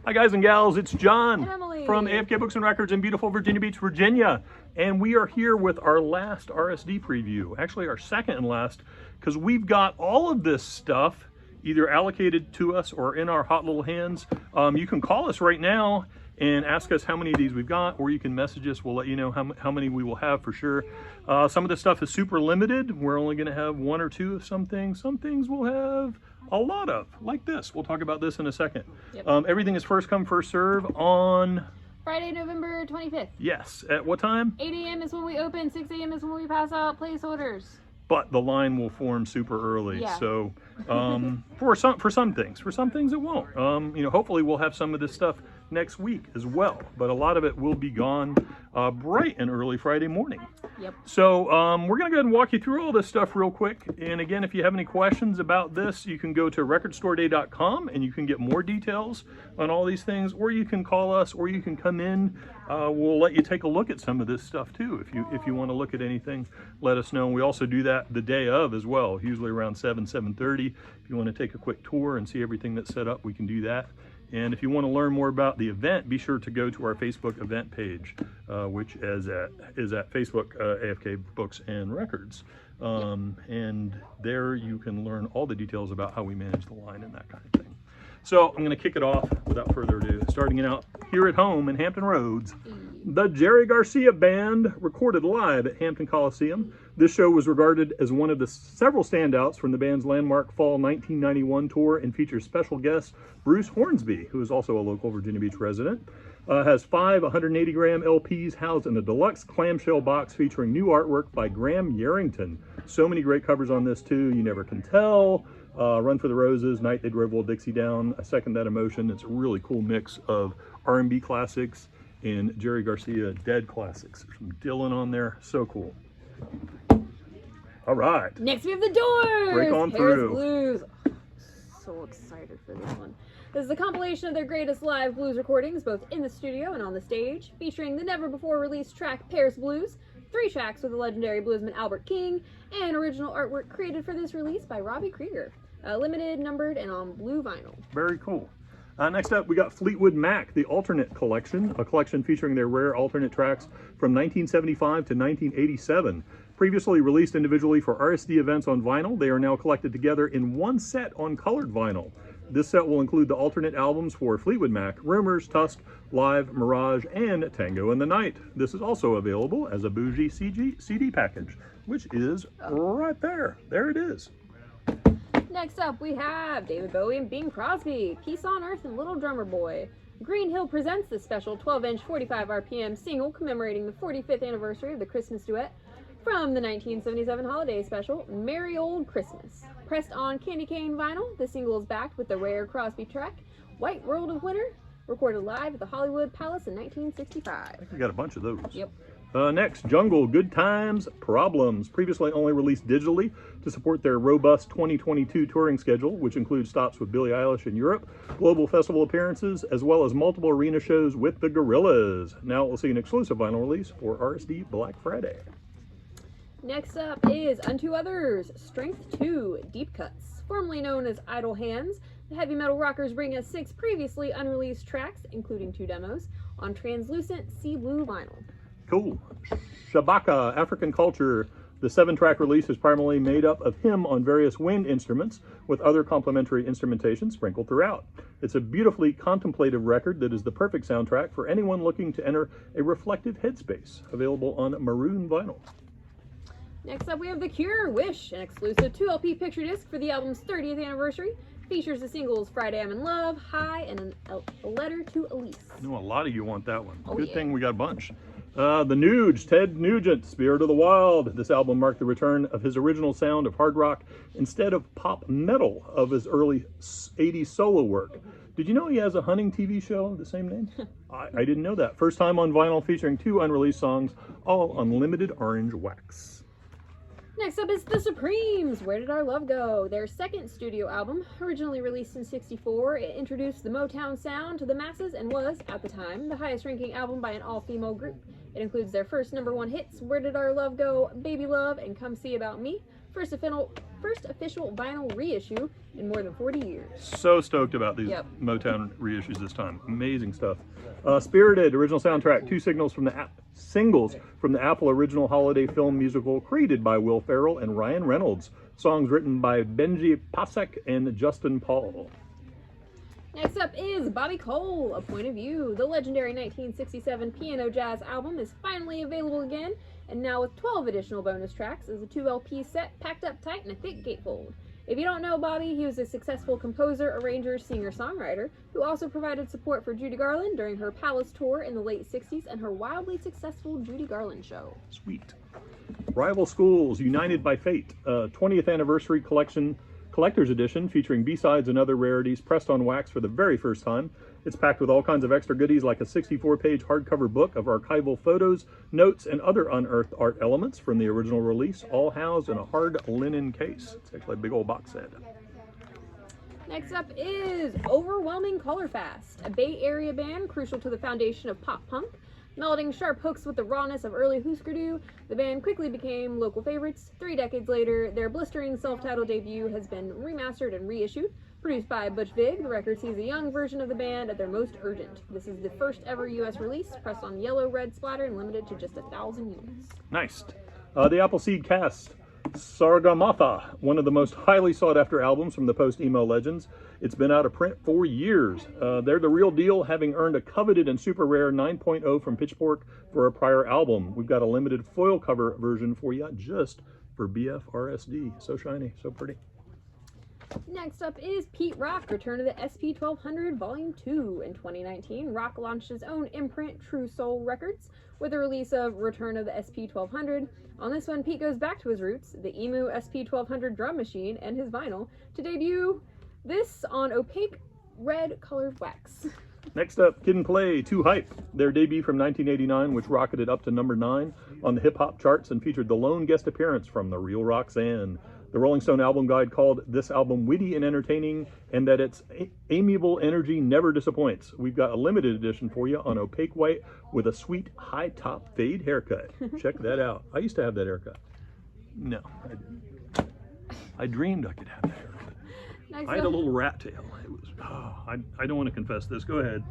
Hi guys and gals, it's John And Emily from AFK Books and Records in beautiful Virginia Beach, Virginia. And we are here with our last RSD preview, actually our second and last, because we've got all of this stuff either allocated to us or in our hot little hands. You can call us right now and ask us how many of these we've got, or you can message us. We'll let you know how many we will have for sure. Some of the stuff is super limited. We're only going to have one or two of some things. Some things we'll have a lot of, like this. We'll talk about this in a second. Yep. Everything is first come, first serve on Friday, November 25th. Yes. At what time? 8 a.m. is when we open, 6 a.m. is when we pass out placeholders. But the line will form super early. Yeah. So for some things it won't. Hopefully we'll have some of this stuff next week as well, but a lot of it will be gone bright and early Friday morning. Yep. So we're gonna go ahead and walk you through all this stuff real quick. And again, if you have any questions about this, you can go to recordstoreday.com and you can get more details on all these things, or you can call us, or you can come in. We'll let you take a look at some of this stuff too. If you want to look at anything, let us know. And we also do that the day of as well, usually around 7:30. If you want to take a quick tour and see everything that's set up, we can do that. And if you want to learn more about the event, be sure to go to our Facebook event page, which is at Facebook AFK Books and Records. And there you can learn all the details about how we manage the line and that kind of thing. So I'm going to kick it off without further ado. Starting it out here at home in Hampton Roads, the Jerry Garcia Band recorded live at Hampton Coliseum. This show was regarded as one of the several standouts from the band's landmark fall 1991 tour and features special guest Bruce Hornsby, who is also a local Virginia Beach resident. Has 5 180-gram LPs housed in a deluxe clamshell box featuring new artwork by Graham Yarrington. So many great covers on this too. You Never Can Tell, Run for the Roses, Night They Drove Old Dixie Down, I Second That Emotion. It's a really cool mix of R&B classics and Jerry Garcia Dead classics. There's some Dylan on there. So cool. All right. Next we have The Doors. Break on Paris through. Blues. Oh, so excited for this one. This is a compilation of their greatest live blues recordings, both in the studio and on the stage, featuring the never-before-released track Paris Blues, 3 tracks with the legendary bluesman Albert King, and original artwork created for this release by Robbie Krieger. Limited, numbered, and on blue vinyl. Very cool. Next up, we got Fleetwood Mac, the Alternate Collection, a collection featuring their rare alternate tracks from 1975 to 1987. Previously released individually for RSD events on vinyl, they are now collected together in one set on colored vinyl. This set will include the alternate albums for Fleetwood Mac, Rumors, Tusk, Live, Mirage, and Tango in the Night. This is also available as a bougie CD package, which is right there. There it is. Next up, we have David Bowie and Bing Crosby, Peace on Earth and Little Drummer Boy. Green Hill presents the special 12-inch 45 RPM single commemorating the 45th anniversary of the Christmas duet from the 1977 holiday special, Merry Old Christmas. Pressed on candy cane vinyl, the single is backed with the rare Crosby track, White World of Winter, recorded live at the Hollywood Palace in 1965. I think we got a bunch of those. Yep. Next, Jungle, Good Times, Problems, previously only released digitally to support their robust 2022 touring schedule, which includes stops with Billie Eilish in Europe, global festival appearances, as well as multiple arena shows with the Gorillaz. Now we'll see an exclusive vinyl release for RSD Black Friday. Next up is Unto Others, Strength 2, Deep Cuts. Formerly known as Idle Hands, the heavy metal rockers bring us 6 previously unreleased tracks, including 2 demos, on translucent sea blue vinyl. Cool. Shabaka, African Culture. The 7-track release is primarily made up of hymn on various wind instruments with other complementary instrumentation sprinkled throughout. It's a beautifully contemplative record that is the perfect soundtrack for anyone looking to enter a reflective headspace. Available on maroon vinyl. Next up we have The Cure, Wish, an exclusive 2 LP picture disc for the album's 30th anniversary. Features the singles Friday I'm in Love, High, and a letter to Elise. I know a lot of you want that one. Oh, Good yeah. thing we got a bunch. The Nuge, Ted Nugent, Spirit of the Wild. This album marked the return of his original sound of hard rock instead of pop metal of his early 80s solo work. Did you know he has a hunting TV show of the same name? I didn't know that. First time on vinyl featuring 2 unreleased songs, all on limited orange wax. Next up is The Supremes, Where Did Our Love Go? Their second studio album, originally released in '64, it introduced the Motown sound to the masses and was, at the time, the highest ranking album by an all-female group. It includes their first #1 hits, Where Did Our Love Go, Baby Love, and Come See About Me, first official vinyl reissue in more than 40 years. So stoked about these Motown reissues this time. Amazing stuff. Spirited, original soundtrack, two singles from the Apple original holiday film musical created by Will Ferrell and Ryan Reynolds. Songs written by Benji Pasek and Justin Paul. Next up is Bobby Cole, A Point of View. The legendary 1967 piano jazz album is finally available again, and now with 12 additional bonus tracks as a 2 LP set packed up tight in a thick gatefold. If you don't know Bobby, he was a successful composer, arranger, singer-songwriter who also provided support for Judy Garland during her Palace tour in the late 60s and her wildly successful Judy Garland show. Sweet. Rival Schools, United by Fate, 20th Anniversary Collection Collector's Edition featuring B-sides and other rarities pressed on wax for the very first time. It's packed with all kinds of extra goodies like a 64-page hardcover book of archival photos, notes, and other unearthed art elements from the original release, all housed in a hard linen case. It's actually a big old box set. Next up is Overwhelming Color Fast, a Bay Area band crucial to the foundation of pop punk. Melding sharp hooks with the rawness of early Husker Du, the band quickly became local favorites. 3 decades later, their blistering self-titled debut has been remastered and reissued. Produced by Butch Vig, the record sees a young version of the band at their most urgent. This is the first ever US release, pressed on yellow red splatter and limited to just 1,000 units. Nice. The Appleseed Cast, Sargamatha, one of the most highly sought after albums from the post-emo legends. It's been out of print for years. They're the real deal, having earned a coveted and super rare 9.0 from Pitchfork for a prior album. We've got a limited foil cover version for you just for BF RSD. So shiny, so pretty. Next up is Pete Rock, Return of the SP1200 Volume 2. In 2019, Rock launched his own imprint, True Soul Records, with the release of Return of the SP1200. On this one, Pete goes back to his roots, the Emu SP1200 drum machine, and his vinyl, to debut this on opaque red colored wax. Next up, Kid and Play, Too Hype, their debut from 1989, which rocketed up to number 9 on the hip-hop charts and featured the lone guest appearance from the real Roxanne. The Rolling Stone album guide called this album witty and entertaining, and that its amiable energy never disappoints. We've got a limited edition for you on opaque white with a sweet high-top fade haircut. Check that out. I used to have that haircut. No, I didn't. I dreamed I could have that haircut. I had a little rat tail. It was. I don't want to confess this. Go ahead.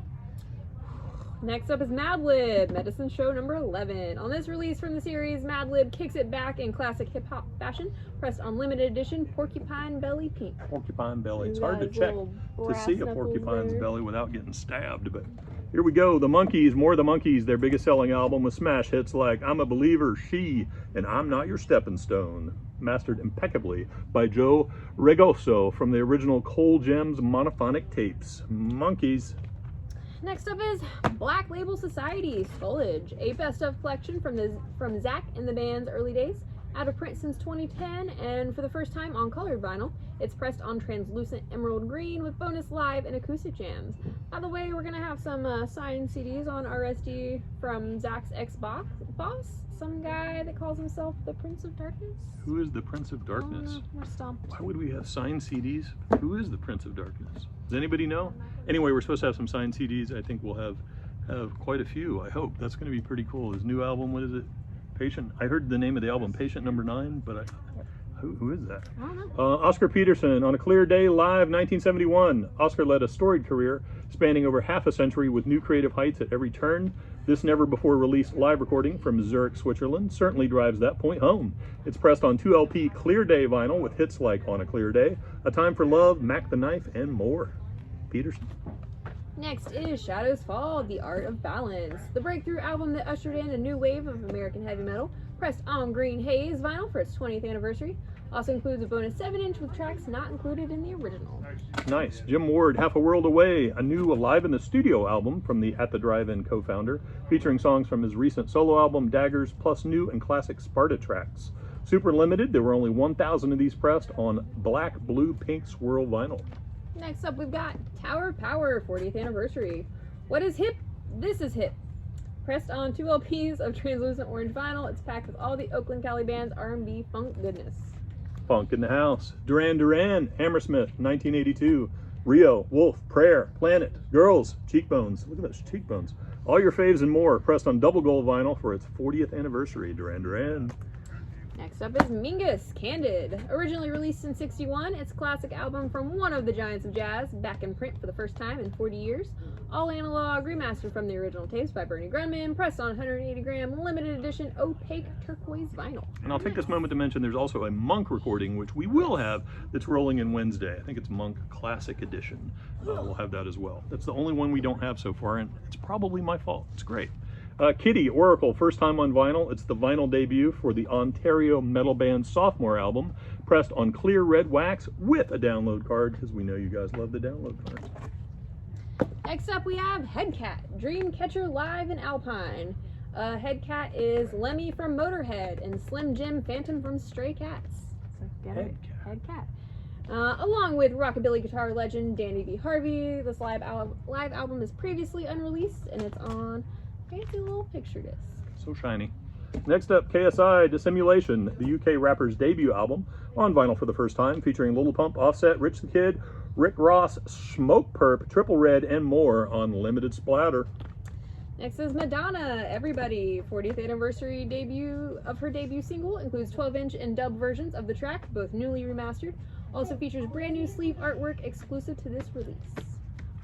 Next up is Madlib, Medicine Show number 11. On this release from the series, Madlib kicks it back in classic hip-hop fashion, pressed on limited edition Porcupine Belly Pink. Porcupine Belly. It's hard to check to see a porcupine's belly without getting stabbed, but here we go. The Monkees, More the Monkees, their biggest selling album with smash hits like I'm a Believer, She, and I'm Not Your Stepping Stone. Mastered impeccably by Joe Regoso from the original Coal Gems monophonic tapes. Monkees. Next up is Black Label Society, Skullage, a best-of collection from Zach and the band's early days. Out of print since 2010, and for the first time on colored vinyl. It's pressed on translucent emerald green with bonus live and acoustic jams. By the way, we're going to have some signed CDs on RSD from Zach's ex-boss, some guy that calls himself the Prince of Darkness. Who is the Prince of Darkness? We're stumped. Why would we have signed CDs? Who is the Prince of Darkness? Does anybody know? Anyway, we're supposed to have some signed CDs. I think we'll have quite a few, I hope. That's going to be pretty cool. His new album, what is it? Patient. I heard the name of the album, Patient Number 9, but who is that? I don't know. Oscar Peterson, On a Clear Day Live, 1971. Oscar led a storied career spanning over half a century with new creative heights at every turn. This never-before-released live recording from Zurich, Switzerland certainly drives that point home. It's pressed on 2 LP Clear Day vinyl with hits like On a Clear Day, A Time for Love, Mac the Knife, and more. Peterson. Next is Shadows Fall, The Art of Balance, the breakthrough album that ushered in a new wave of American heavy metal, pressed on Green Haze vinyl for its 20th anniversary. Also includes a bonus 7-inch with tracks not included in the original. Nice. Jim Ward, Half a World Away, a new Live in the Studio album from the At the Drive-In co-founder, featuring songs from his recent solo album, Daggers, plus new and classic Sparta tracks. Super limited, there were only 1,000 of these pressed on black, blue, pink swirl vinyl. Next up, we've got Tower of Power, 40th anniversary. What is hip? This is hip. Pressed on 2 LPs of translucent orange vinyl, it's packed with all the Oakland Cali band's R&B funk goodness. Funk in the House, Duran Duran, Hammersmith, 1982, Rio, Wolf, Prayer, Planet, Girls, Cheekbones. Look at those cheekbones. All your faves and more, pressed on double gold vinyl for its 40th anniversary. Duran Duran. Next up is Mingus, Candid. Originally released in '61, it's a classic album from one of the giants of jazz, back in print for the first time in 40 years. All analog, remastered from the original tapes by Bernie Grundman, pressed on 180-gram limited edition opaque turquoise vinyl. And I'll take this moment to mention there's also a Monk recording, which we will have, that's rolling in Wednesday. I think it's Monk Classic Edition. We'll have that as well. That's the only one we don't have so far, and it's probably my fault. It's great. Kitty, Oracle, first time on vinyl. It's the vinyl debut for the Ontario metal band sophomore album, pressed on clear red wax with a download card, because we know you guys love the download cards. Next up we have Headcat, Dreamcatcher Live in Alpine. Headcat is Lemmy from Motorhead and Slim Jim Phantom from Stray Cats. So get it? Headcat. Along with rockabilly guitar legend Danny B. Harvey, this live album is previously unreleased and it's on fancy little picture disc. So shiny. Next up, KSI, Dissimulation, the UK rapper's debut album, on vinyl for the first time, featuring Lil Pump, Offset, Rich the Kid, Rick Ross, Smoke Perp, Triple Red, and more on limited splatter. Next is Madonna, Everybody. 40th anniversary debut of her debut single includes 12-inch and dub versions of the track, both newly remastered. Also features brand new sleeve artwork exclusive to this release.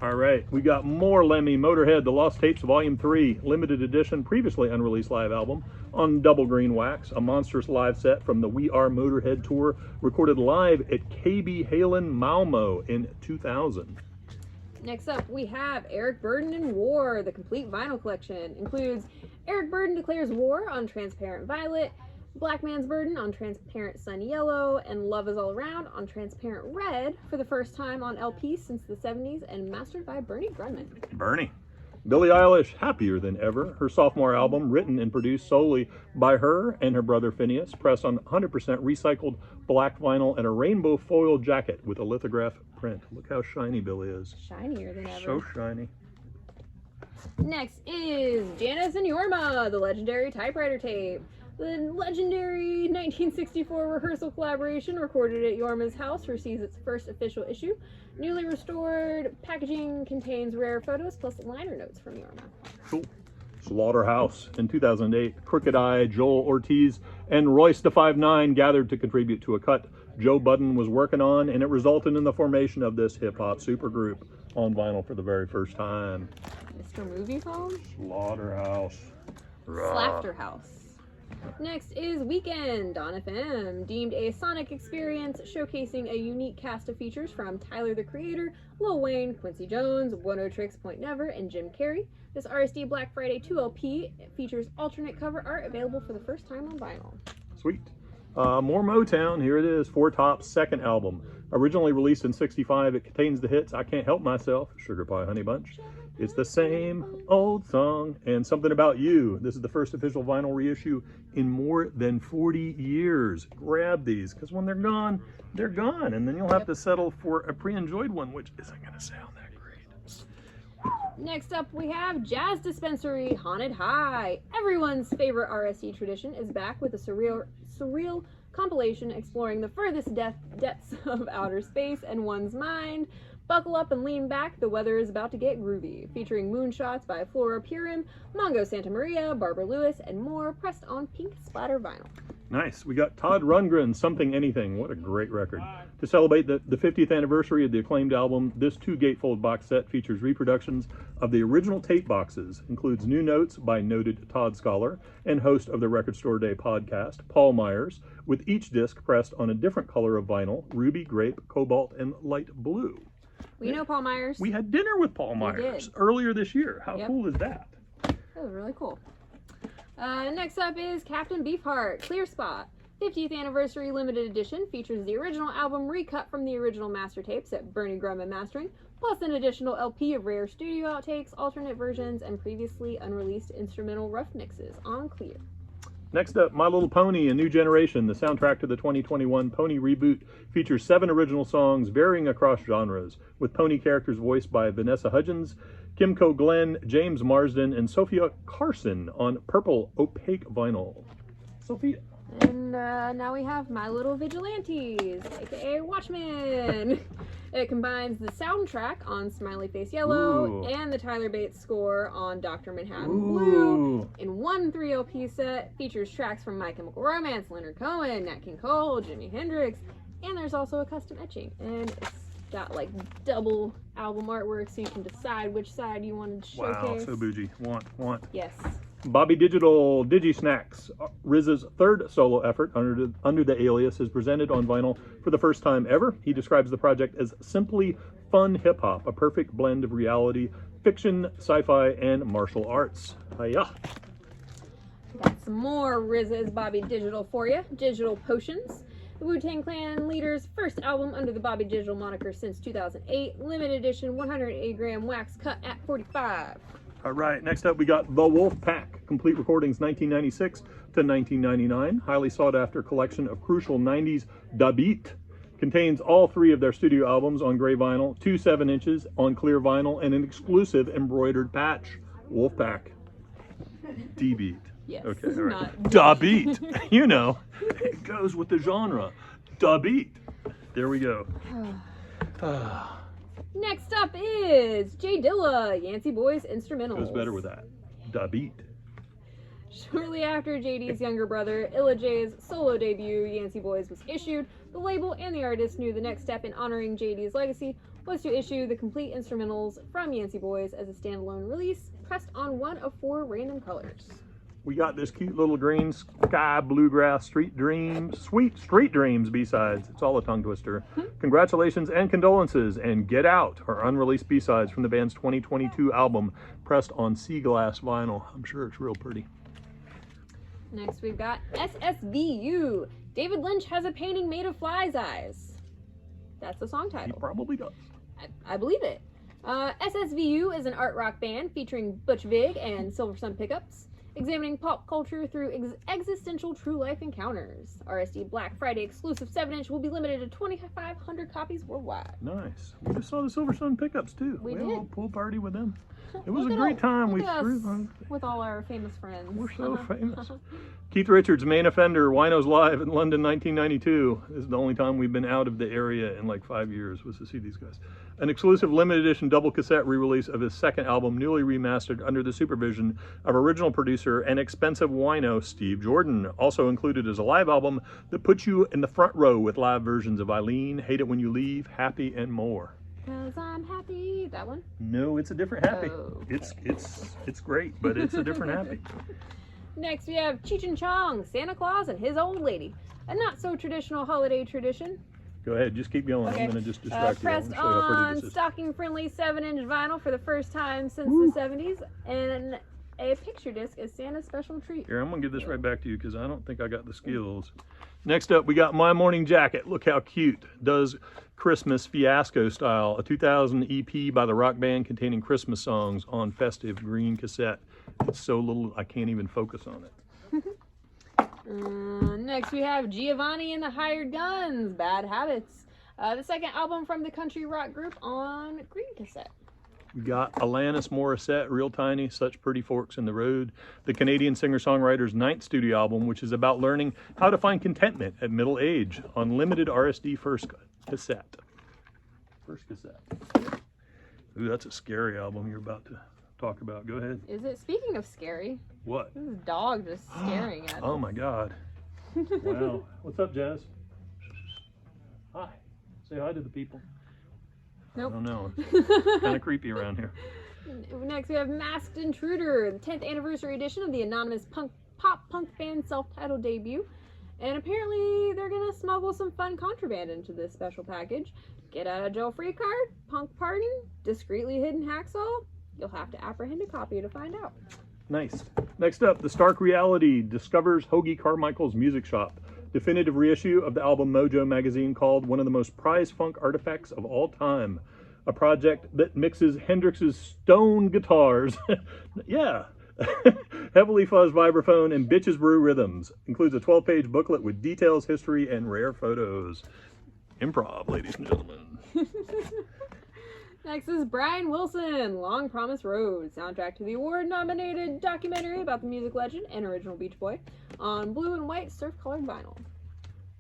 All right, we got more Lemmy, Motorhead, The Lost Tapes Volume 3, limited edition, previously unreleased live album on double green wax, a monstrous live set from the We Are Motorhead tour, recorded live at KB Halen Malmo in 2000. Next up, we have Eric Burdon and War, the complete vinyl collection. Includes Eric Burdon Declares War on Transparent Violet, Black Man's Burden on Transparent Sun Yellow, and Love Is All Around on Transparent Red for the first time on LP since the 70s and mastered by Bernie Grundman. Bernie. Billie Eilish, Happier Than Ever, her sophomore album, written and produced solely by her and her brother Phineas, pressed on 100% recycled black vinyl and a rainbow foil jacket with a lithograph print. Look how shiny Billie is. Shinier than ever. So shiny. Next is Janice and Yorma, the legendary typewriter tape. The legendary 1964 rehearsal collaboration recorded at Yorma's house receives its first official issue. Newly restored packaging contains rare photos plus liner notes from Yorma. Cool. Slaughterhouse. In 2008, Crooked Eye, Joel Ortiz, and Royce da 5'9" gathered to contribute to a cut Joe Budden was working on, and it resulted in the formation of this hip-hop supergroup on vinyl for the very first time. Mr. Movie Phone? Slaughterhouse. Slaughterhouse. Next is Weekend on FM, deemed a sonic experience showcasing a unique cast of features from Tyler the Creator, Lil Wayne, Quincy Jones, One Tricks Point Never, and Jim Carrey. This RSD Black Friday 2 LP features alternate cover art available for the first time on vinyl. Sweet. More Motown. Here it is, Four Top's second album. Originally released in '65, it contains the hits I Can't Help Myself, Sugar Pie Honey Bunch, It's the Same Old Song, and Something About You. This is the first official vinyl reissue in more than 40 years. Grab these, because when they're gone, and then you'll have to settle for a pre-enjoyed one, which isn't going to sound that great. Next up, we have Jazz Dispensary, Haunted High. Everyone's favorite RSD tradition is back with a surreal compilation exploring the furthest depths of outer space and one's mind. Buckle up and lean back, the weather is about to get groovy. Featuring moonshots by Flora Purim, Mongo Santa Maria, Barbara Lewis, and more, pressed on pink splatter vinyl. Nice. We got Todd Rundgren, Something Anything. What a great record. To celebrate the 50th anniversary of the acclaimed album, this 2-gatefold box set features reproductions of the original tape boxes, includes new notes by noted Todd scholar and host of the Record Store Day podcast, Paul Myers, with each disc pressed on a different color of vinyl, ruby, grape, cobalt, and light blue. We know Paul Myers. We had dinner with Paul Myers earlier this year. How cool is that? That was really cool. Next up is Captain Beefheart, Clear Spot. 50th anniversary limited edition features the original album recut from the original master tapes at Bernie Grundman Mastering, plus an additional LP of rare studio outtakes, alternate versions, and previously unreleased instrumental rough mixes on Clear. Next up, My Little Pony, A New Generation, the soundtrack to the 2021 Pony reboot, features 7 original songs varying across genres, with Pony characters voiced by Vanessa Hudgens, Kimco Glenn, James Marsden, and Sophia Carson on purple opaque vinyl. Sophia, And now we have My Little Vigilantes, aka Watchmen. It combines the soundtrack on Smiley Face Yellow Ooh. and the Tyler Bates score on Dr. Manhattan Ooh. Blue in one 3 LP set. Features tracks from My Chemical Romance, Leonard Cohen, Nat King Cole, Jimi Hendrix, and there's also a custom etching. And it's got like double album artwork so you can decide which side you want to showcase. Wow, so bougie. Want. Yes. Bobby Digital Digi Snacks, RZA's third solo effort under the alias, is presented on vinyl for the first time ever. He describes the project as simply fun hip-hop, a perfect blend of reality, fiction, sci-fi, and martial arts. Hiya! Got some more RZA's Bobby Digital for you. Digital Potions. The Wu-Tang Clan leader's first album under the Bobby Digital moniker since 2008. Limited edition 180-gram wax cut at 45. All right, next up we got The Wolf Pack, complete recordings 1996 to 1999. Highly sought after collection of crucial 90s da beat. Contains all 3 of their studio albums on gray vinyl, 2 7-inches on clear vinyl, and an exclusive embroidered patch. Wolf Pack. D-beat. Yes. Okay, all right. Not Da beat. You know, it goes with the genre. Da beat. There we go. Next up is Jay Dilla, Yancey Boys Instrumentals. Goes better with that. Da beat. Shortly after JD's younger brother, Illa J's solo debut, Yancey Boys, was issued, the label and the artist knew the next step in honoring JD's legacy was to issue the complete instrumentals from Yancey Boys as a standalone release, pressed on one of 4 random colors. We got this cute little green sky bluegrass sweet street dreams B-sides. It's all a tongue twister. Congratulations and condolences, and Get Out are unreleased B-sides from the band's 2022 album, pressed on sea glass vinyl. I'm sure it's real pretty. Next we've got SSVU. David Lynch has a painting made of flies' eyes. That's the song He title. probably does. I believe it. SSVU is an art rock band featuring Butch Vig and Silver Sun pickups, examining pop culture through existential true life encounters. RSD Black Friday exclusive 7-inch will be limited to 2,500 copies worldwide. Nice. We just saw the Silver Sun pickups too. We had a little did. pool party with them. It was Look a at great all- time. look We at threw us them. with all our famous friends. We're so famous. Keith Richards, Main Offender, Winos Live in London 1992. This is the only time we've been out of the area in like 5 years, was to see these guys. An exclusive limited edition double cassette re-release of his second album, newly remastered under the supervision of original producer and expensive wino Steve Jordan. Also included is a live album that puts you in the front row with live versions of Eileen, Hate It When You Leave, Happy, and more. 'Cause I'm happy. That one? No, it's a different Happy. Oh, It's great, but it's a different Happy. Next we have Cheech and Chong, Santa Claus and His Old Lady. A not so traditional holiday tradition. Go ahead, just keep going. Okay. I'm going to just distract you. Pressed I'm gonna show you how pretty on this is. stocking-friendly 7-inch vinyl for the first time since Woo. the 70s, and a picture disc is Santa's special treat. Here, I'm going to give this right back to you because I don't think I got the skills. Next up, we got My Morning Jacket. Look how cute. Does Christmas Fiasco style. A 2000 EP by the rock band containing Christmas songs on festive green cassette. It's so little I can't even focus on it. Next we have Giovanni and the Hired Guns, Bad Habits. The second album from the country rock group on green cassette. We got Alanis Morissette, Real Tiny, Such Pretty Forks in the Road, the Canadian singer-songwriter's 9th studio album, which is about learning how to find contentment at middle age on limited RSD first cassette. First cassette. Ooh, that's a scary album you're about to talk about. Go ahead. Is it? Speaking of scary, What? this is dog just staring at Oh us. my God. Wow. What's up, Jazz? Hi. Say hi to the people. Nope. I don't know. It's kind of creepy around here. Next we have Masked Intruder, the 10th anniversary edition of the anonymous pop punk band's self-titled debut. And apparently they're gonna smuggle some fun contraband into this special package. Get out of jail free card, punk pardon, discreetly hidden hacksaw. You'll have to apprehend a copy to find out. Nice. Next up, the Stark Reality discovers Hoagie Carmichael's music shop. Definitive reissue of the album Mojo magazine called one of the most prized funk artifacts of all time. A project that mixes Hendrix's stone guitars, yeah, heavily fuzzed vibraphone, and Bitches Brew rhythms. Includes a 12-page booklet with details, history, and rare photos. Improv, ladies and gentlemen. Next is Brian Wilson, Long Promised Road, soundtrack to the award-nominated documentary about the music legend and original Beach Boy, on blue and white surf-colored vinyl.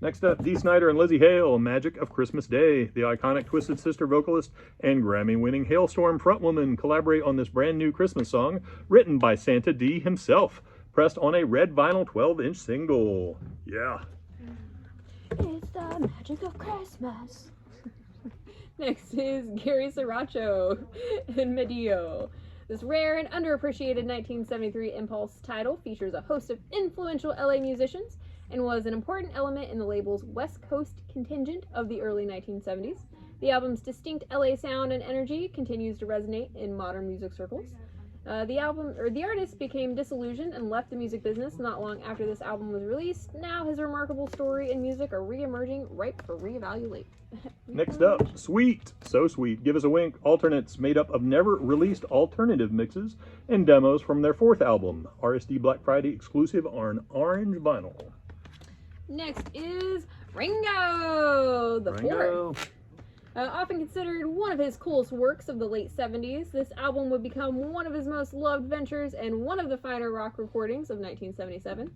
Next up, Dee Snider and Lizzie Hale, Magic of Christmas Day. The iconic Twisted Sister vocalist and Grammy-winning Hailstorm frontwoman collaborate on this brand new Christmas song written by Santa D himself, pressed on a red vinyl 12-inch single. Yeah. It's the magic of Christmas. Next is Gary Sriracha and Medio. This rare and underappreciated 1973 Impulse title features a host of influential LA musicians and was an important element in the label's West Coast contingent of the early 1970s. The album's distinct LA sound and energy continues to resonate in modern music circles. The artist became disillusioned and left the music business not long after this album was released. Now his remarkable story and music are re-emerging, ripe for reevaluate. Next up, Sweet, So Sweet, Give Us a Wink, alternates made up of never-released alternative mixes and demos from their fourth album, RSD Black Friday exclusive on orange vinyl. Next is Ringo, the Ringo. Fourth. Often considered one of his coolest works of the late 70s, this album would become one of his most loved ventures and one of the finer rock recordings of 1977.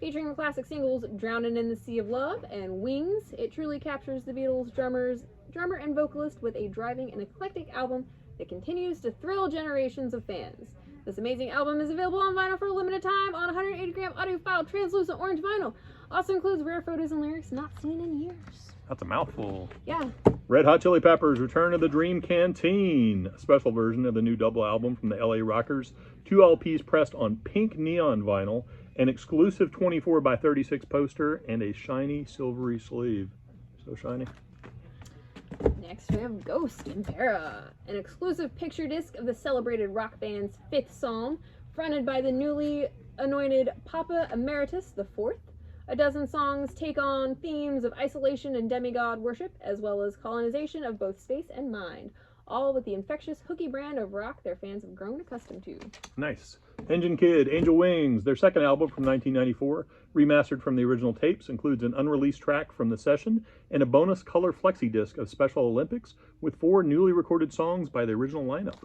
Featuring the classic singles Drownin' in the Sea of Love and Wings, it truly captures the Beatles' drummer and vocalist with a driving and eclectic album that continues to thrill generations of fans. This amazing album is available on vinyl for a limited time on 180-gram audiophile translucent orange vinyl. Also includes rare photos and lyrics not seen in years. That's a mouthful. Yeah. Red Hot Chili Peppers, Return of the Dream Canteen, a special version of the new double album from the LA Rockers. 2 LPs pressed on pink neon vinyl, an exclusive 24x36 poster, and a shiny silvery sleeve. So shiny. Next we have Ghost and Para, an exclusive picture disc of the celebrated rock band's fifth psalm, fronted by the newly anointed Papa Emeritus IV. A dozen songs take on themes of isolation and demigod worship, as well as colonization of both space and mind, all with the infectious hooky brand of rock their fans have grown accustomed to. Nice. Engine Kid, Angel Wings, their second album from 1994, remastered from the original tapes, includes an unreleased track from the session and a bonus color flexi disc of Special Olympics with 4 newly recorded songs by the original lineup.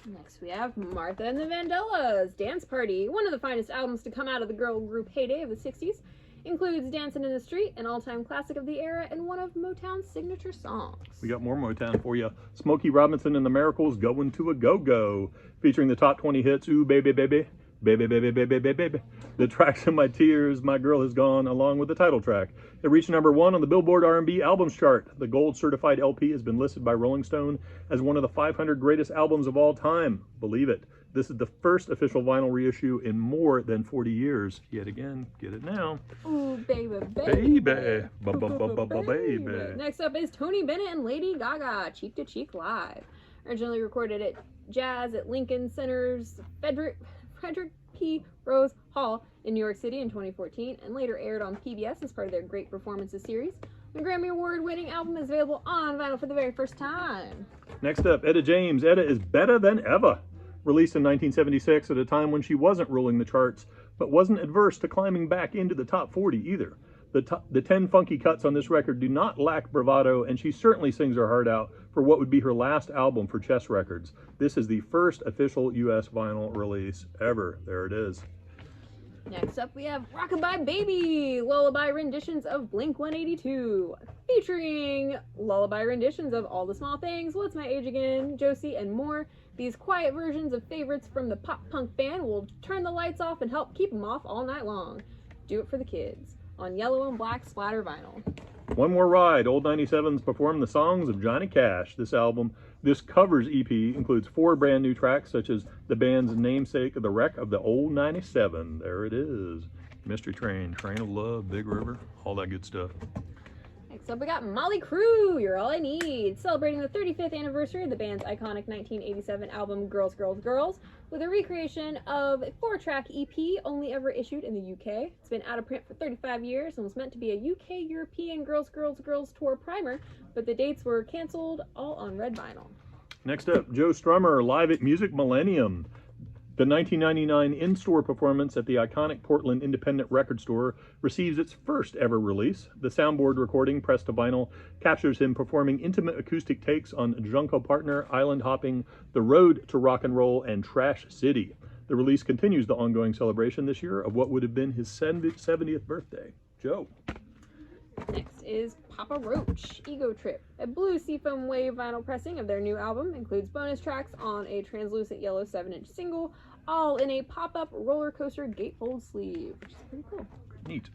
Next we have Martha and the Vandellas, Dance Party, one of the finest albums to come out of the girl group heyday of the 60s. Includes Dancing in the Street, an all-time classic of the era, and one of Motown's signature songs. We got more Motown for you. Smokey Robinson and the Miracles, Going to a Go-Go, featuring the top 20 hits, Ooh Baby Baby, Baby Baby Baby Baby Baby, The Tracks in My Tears, My Girl Has Gone, along with the title track. It reached number 1 on the Billboard R&B Albums chart. The gold certified LP has been listed by Rolling Stone as one of the 500 greatest albums of all time. Believe it. This is the first official vinyl reissue in more than 40 years. Yet again, get it now. Ooh, baby, baby. Baby. Baby. Next up is Tony Bennett and Lady Gaga, Cheek to Cheek Live. Originally recorded at Jazz at Lincoln Center's Frederick P. Rose Hall in New York City in 2014, and later aired on PBS as part of their Great Performances series. The Grammy Award-winning album is available on vinyl for the very first time. Next up, Etta James. Etta is Better Than Ever. Released in 1976 at a time when she wasn't ruling the charts, but wasn't adverse to climbing back into the top 40 either. The 10 funky cuts on this record do not lack bravado, and she certainly sings her heart out for what would be her last album for Chess Records. This is the first official U.S. vinyl release ever. There it is. Next up, we have Rockabye Baby, lullaby renditions of Blink-182, featuring lullaby renditions of All the Small Things, What's My Age Again, Josie, and more. These quiet versions of favorites from the pop-punk band will turn the lights off and help keep them off all night long. Do it for the kids, on yellow and black splatter vinyl. One More Ride. Old 97s perform the songs of Johnny Cash. This covers EP includes 4 brand new tracks, such as the band's namesake, The Wreck of the Old 97. There it is. Mystery Train, Train of Love, Big River, all that good stuff. Next up, we got Molly Crew, You're All I Need, celebrating the 35th anniversary of the band's iconic 1987 album Girls, Girls, Girls, with a recreation of a 4-track EP only ever issued in the UK. It's been out of print for 35 years and was meant to be a UK European Girls, Girls, Girls tour primer, but the dates were canceled, all on red vinyl. Next up, Joe Strummer, live at Music Millennium. The 1999 in-store performance at the iconic Portland Independent Record Store receives its first ever release. The soundboard recording, pressed to vinyl, captures him performing intimate acoustic takes on Jungle Partner, Island Hopping, The Road to Rock and Roll, and Trash City. The release continues the ongoing celebration this year of what would have been his 70th birthday. Joe. Next is Papa Roach, Ego Trip. A blue seafoam wave vinyl pressing of their new album includes bonus tracks on a translucent yellow 7-inch single, all in a pop-up roller coaster gatefold sleeve, which is pretty cool. Neat.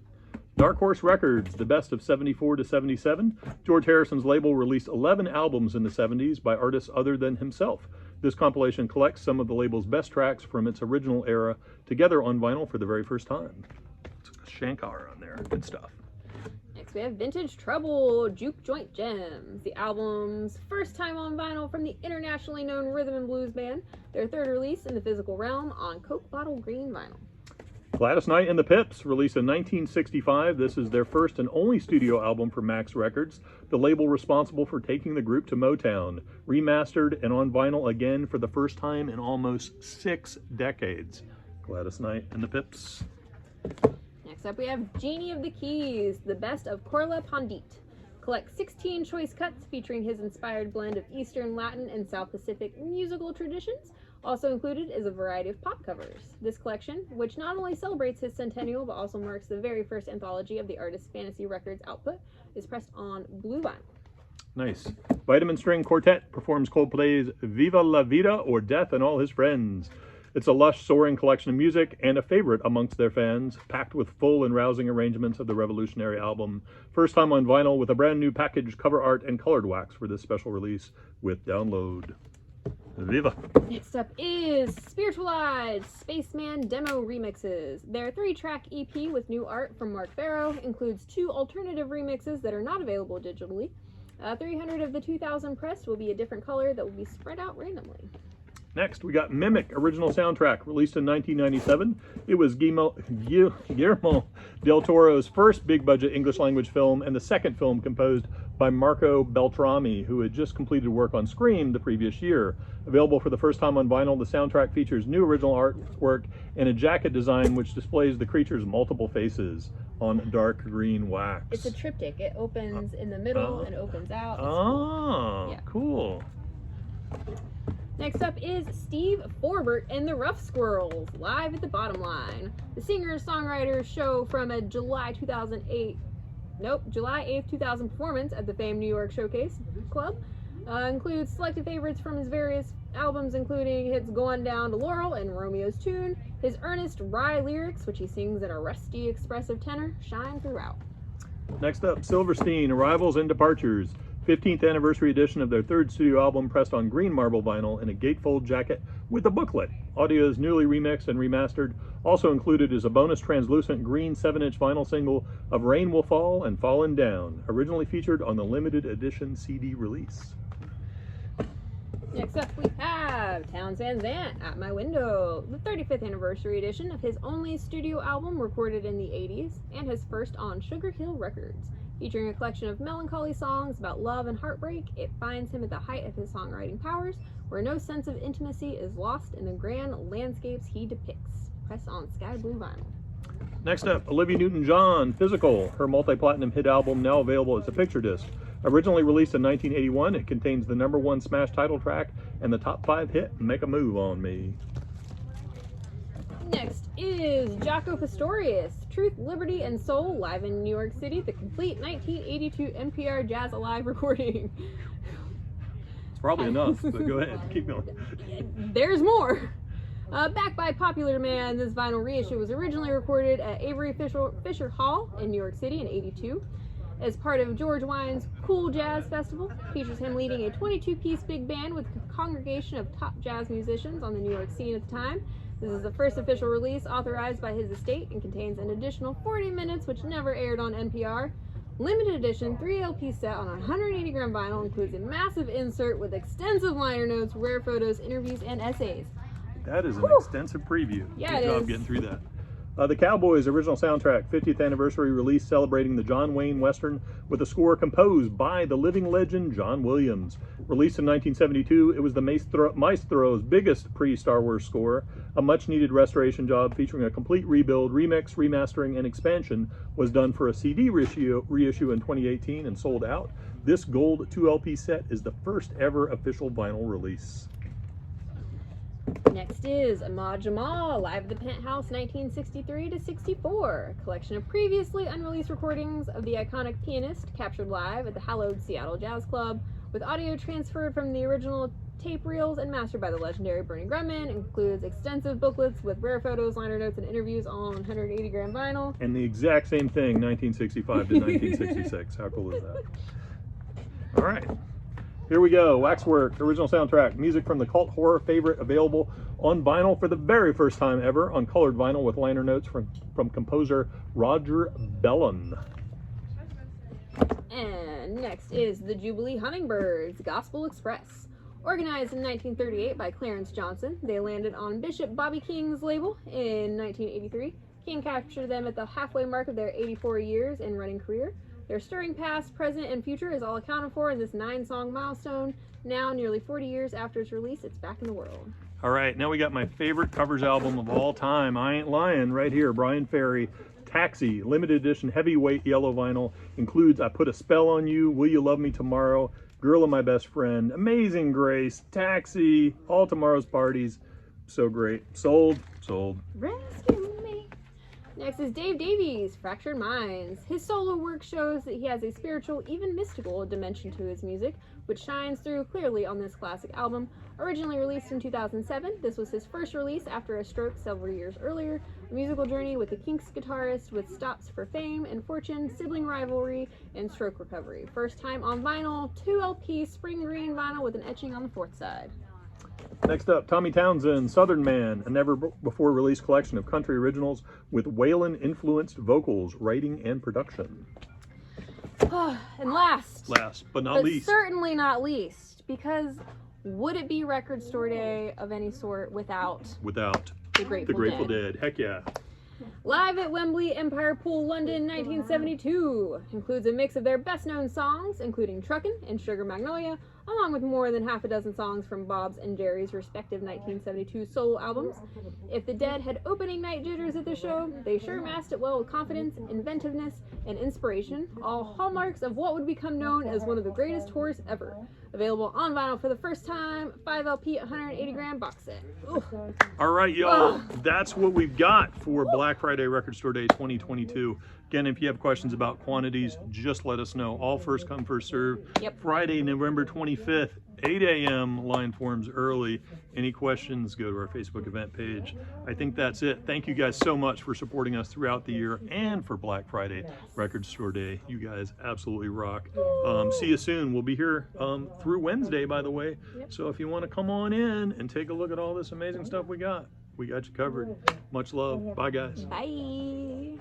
Dark Horse Records, the best of 74 to 77. George Harrison's label released 11 albums in the 70s by artists other than himself. This compilation collects some of the label's best tracks from its original era together on vinyl for the very first time. It's Shankar on there. Good stuff. Next we have Vintage Trouble, Juke Joint Gems, the album's first time on vinyl from the internationally known rhythm and blues band, their third release in the physical realm on Coke Bottle Green vinyl. Gladys Knight and the Pips, released in 1965. This is their first and only studio album for Max Records, the label responsible for taking the group to Motown, remastered and on vinyl again for the first time in almost 6 decades. Gladys Knight and the Pips. Next up we have Genie of the Keys, the best of Corla Pandit. Collect 16 choice cuts featuring his inspired blend of Eastern, Latin, and South Pacific musical traditions. Also included is a variety of pop covers. This collection, which not only celebrates his centennial but also marks the very first anthology of the artist's Fantasy Records output, is pressed on blue vinyl. Nice. Vitamin String Quartet performs Coldplay's Viva la Vida or Death and All His Friends. It's a lush, soaring collection of music and a favorite amongst their fans, packed with full and rousing arrangements of the revolutionary album. First time on vinyl with a brand new packaged cover art and colored wax for this special release with download. Viva! Next up is Spiritualized Spaceman Demo Remixes. Their 3-track EP with new art from Mark Farrow includes 2 alternative remixes that are not available digitally. 300 of the 2,000 pressed will be a different color that will be spread out randomly. Next, we got Mimic, original soundtrack, released in 1997. It was Guillermo del Toro's first big-budget English-language film and the second film composed by Marco Beltrami, who had just completed work on Scream the previous year. Available for the first time on vinyl, the soundtrack features new original artwork and a jacket design which displays the creature's multiple faces on dark green wax. It's a triptych. It opens in the middle and opens out. Cool. Next up is Steve Forbert and the Rough Squirrels, live at the Bottom Line. The singer-songwriter show from a July 8th, 2000 performance at the famed New York Showcase Club includes selected favorites from his various albums, including hits Going Down to Laurel and Romeo's Tune. His earnest, wry lyrics, which he sings in a rusty, expressive tenor, shine throughout. Next up, Silverstein, Arrivals and Departures. 15th anniversary edition of their third studio album, pressed on green marble vinyl in a gatefold jacket with a booklet. Audio is newly remixed and remastered. Also included is a bonus translucent green 7-inch vinyl single of Rain Will Fall and Fallen Down, originally featured on the limited edition CD release. Next up we have Townsend Zant, At My Window, the 35th anniversary edition of his only studio album recorded in the 80s and his first on Sugar Hill Records. Featuring a collection of melancholy songs about love and heartbreak, it finds him at the height of his songwriting powers, where no sense of intimacy is lost in the grand landscapes he depicts. Press on sky blue vinyl. Next up, Olivia Newton-John, Physical, her multi-platinum hit album now available as a picture disc. Originally released in 1981, it contains the #1 smash title track and the top 5 hit, Make a Move on Me. Next is Jaco Pastorius, Truth, Liberty, and Soul, live in New York City, the complete 1982 NPR Jazz Alive recording. It's probably enough, but go ahead, keep going. There's more. Backed by popular demand, this vinyl reissue was originally recorded at Avery Fisher Hall in New York City in '82. As part of George Wine's Cool Jazz Festival, features him leading a 22-piece big band with a congregation of top jazz musicians on the New York scene at the time. This is the first official release authorized by his estate and contains an additional 40 minutes which never aired on NPR. Limited edition 3 LP set on 180 gram vinyl includes a massive insert with extensive liner notes, rare photos, interviews, and essays. That is an extensive preview. Yeah, Good job getting through that. The Cowboys original soundtrack, 50th anniversary release celebrating the John Wayne Western with a score composed by the living legend John Williams. Released in 1972, it was the Maestro's biggest pre-Star Wars score. A much-needed restoration job featuring a complete rebuild, remix, remastering, and expansion was done for a CD reissue in 2018 and sold out. This gold 2LP set is the first ever official vinyl release. Next is Ahmad Jamal, live at the Penthouse 1963 to 64. A collection of previously unreleased recordings of the iconic pianist captured live at the hallowed Seattle Jazz Club, with audio transferred from the original tape reels and mastered by the legendary Bernie Grumman. Includes extensive booklets with rare photos, liner notes, and interviews all on 180-gram vinyl. And the exact same thing, 1965 to 1966. How cool is that? All right. Here we go, Waxwork, original soundtrack, music from the cult horror favorite, available on vinyl for the very first time ever, on colored vinyl with liner notes from composer Roger Bellon. And next is the Jubilee Hummingbirds, Gospel Express. Organized in 1938 by Clarence Johnson, they landed on Bishop Bobby King's label in 1983. King captured them at the halfway mark of their 84 years in running career. Their stirring past, present, and future is all accounted for in this 9-song milestone. Now, nearly 40 years after its release, it's back in the world. All right, now we got my favorite covers album of all time. I ain't lying, right here. Brian Ferry, Taxi, limited edition, heavyweight yellow vinyl. Includes I Put a Spell on You, Will You Love Me Tomorrow, Girl of My Best Friend, Amazing Grace, Taxi, All Tomorrow's Parties. So great. Sold. Rescue me. Next is Dave Davies, Fractured Minds. His solo work shows that he has a spiritual, even mystical dimension to his music, which shines through clearly on this classic album. Originally released in 2007, this was his first release after a stroke several years earlier. A musical journey with the Kinks guitarist with stops for fame and fortune, sibling rivalry, and stroke recovery. First time on vinyl, 2LP spring green vinyl with an etching on the fourth side. Next up, Tommy Townsend, Southern Man, a never-before-released collection of country originals with Waylon-influenced vocals, writing, and production. And last but not least, certainly not least, because would it be Record Store Day of any sort without the Grateful Dead? Heck yeah. Live at Wembley Empire Pool, London, 1972. Includes a mix of their best-known songs, including Truckin' and Sugar Magnolia, along with more than half a dozen songs from Bob's and Jerry's respective 1972 solo albums. If the Dead had opening night jitters at the show, they sure masked it well with confidence, inventiveness, and inspiration, all hallmarks of what would become known as one of the greatest tours ever. Available on vinyl for the first time, 5LP 180-gram box set. Ooh. All right, y'all, that's what we've got for Black Friday Record Store Day 2022. Again, if you have questions about quantities, just let us know. All first come, first serve. Yep. Friday, November 25th, 8 a.m. Line forms early. Any questions, go to our Facebook event page. I think that's it. Thank you guys so much for supporting us throughout the year and for Black Friday Record Store Day. You guys absolutely rock. See you soon. We'll be here through Wednesday, by the way. Yep. So if you want to come on in and take a look at all this amazing stuff we got you covered. Much love. Bye, guys. Bye.